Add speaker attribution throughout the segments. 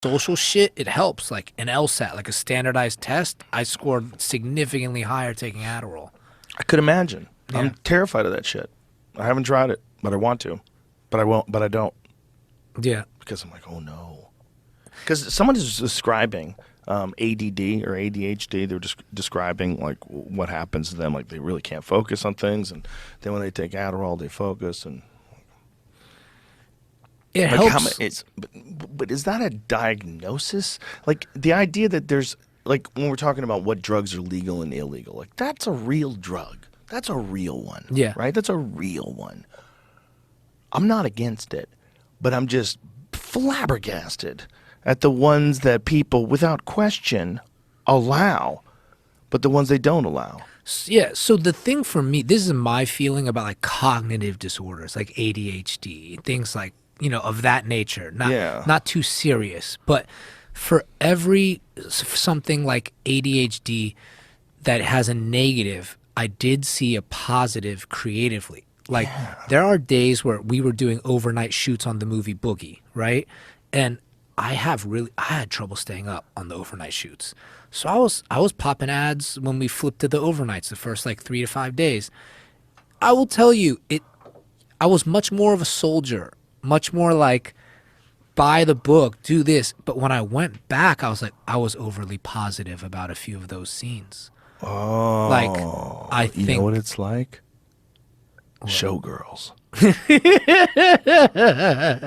Speaker 1: social shit, it helps. Like an LSAT, like a standardized test, I scored significantly higher taking Adderall.
Speaker 2: I could imagine.
Speaker 1: Yeah.
Speaker 2: I'm terrified of that shit. I haven't tried it, but I want to. But I won't. But I don't.
Speaker 1: Yeah.
Speaker 2: Because I'm like, oh no. Because someone is describing ADD or ADHD. They're just describing like what happens to them. Like they really can't focus on things, and then when they take Adderall, they focus. And
Speaker 1: It
Speaker 2: like
Speaker 1: helps.
Speaker 2: but is that a diagnosis? Like the idea that there's like when we're talking about what drugs are legal and illegal, like that's a real drug. That's a real one.
Speaker 1: Yeah.
Speaker 2: Right? That's a real one. I'm not against it, but I'm just flabbergasted at the ones that people without question allow, but the ones they don't allow.
Speaker 1: Yeah, so the thing for me, this is my feeling about like cognitive disorders, like ADHD, things like, of that nature.
Speaker 2: Yeah.
Speaker 1: Not too serious, but for every something like ADHD that has a negative, I did see a positive creatively. Like there are days where we were doing overnight shoots on the movie Boogie, right? And I had trouble staying up on the overnight shoots. So I was popping ads when we flipped to the overnights the first like 3 to 5 days. I will tell you, I was much more of a soldier, much more like buy the book, do this. But when I went back, I was overly positive about a few of those scenes.
Speaker 2: Oh,
Speaker 1: Like I
Speaker 2: you know
Speaker 1: think
Speaker 2: what it's like? Showgirls.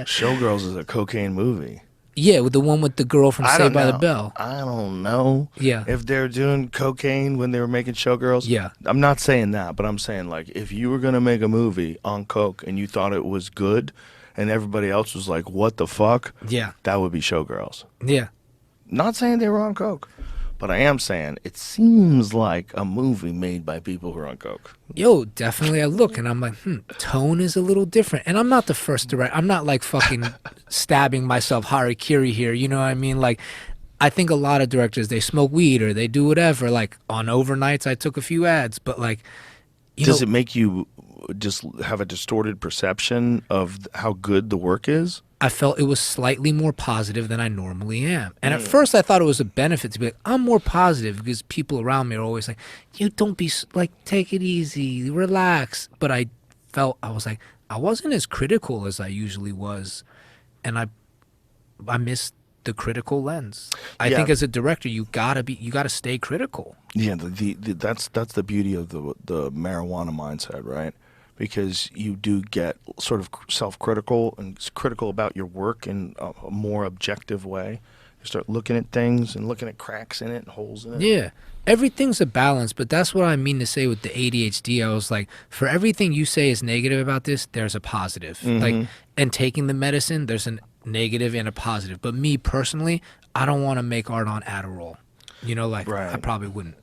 Speaker 2: Showgirls is a cocaine movie.
Speaker 1: yeah, with the one with the girl from
Speaker 2: I
Speaker 1: Saved
Speaker 2: don't
Speaker 1: by the
Speaker 2: know.
Speaker 1: Bell.
Speaker 2: I don't know.
Speaker 1: Yeah.
Speaker 2: If they're doing cocaine when they were making Showgirls.
Speaker 1: Yeah.
Speaker 2: I'm not saying that, but I'm saying like if you were gonna make a movie on coke and you thought it was good, and everybody else was like, "What the fuck?"
Speaker 1: Yeah.
Speaker 2: That would be Showgirls.
Speaker 1: Yeah.
Speaker 2: Not saying they were on coke, but I am saying it seems like a movie made by people who are on coke.
Speaker 1: Yo, definitely I look and I'm like, tone is a little different. And I'm not the first to write. I'm not like fucking stabbing myself harikiri here. You know what I mean? Like, I think a lot of directors, they smoke weed or they do whatever. Like, on overnights, I took a few ads. But, like,
Speaker 2: Does it make you just have a distorted perception of how good the work is?
Speaker 1: I felt it was slightly more positive than I normally am. And at first I thought it was a benefit to be like, I'm more positive because people around me are always like, you don't be like, take it easy, relax. But I was like, I wasn't as critical as I usually was. And I missed the critical lens. I
Speaker 2: Yeah.
Speaker 1: think as a director, you gotta stay critical.
Speaker 2: Yeah, that's the beauty of the marijuana mindset, right? Because you do get sort of self-critical and critical about your work in a more objective way. You start looking at things and looking at cracks in it and holes in it.
Speaker 1: Yeah. Everything's a balance, but that's what I mean to say with the ADHD. I was like, for everything you say is negative about this, there's a positive. Like, and taking the medicine, there's a negative and a positive. But me personally, I don't want to make art on Adderall. Like,
Speaker 2: Right.
Speaker 1: I probably wouldn't.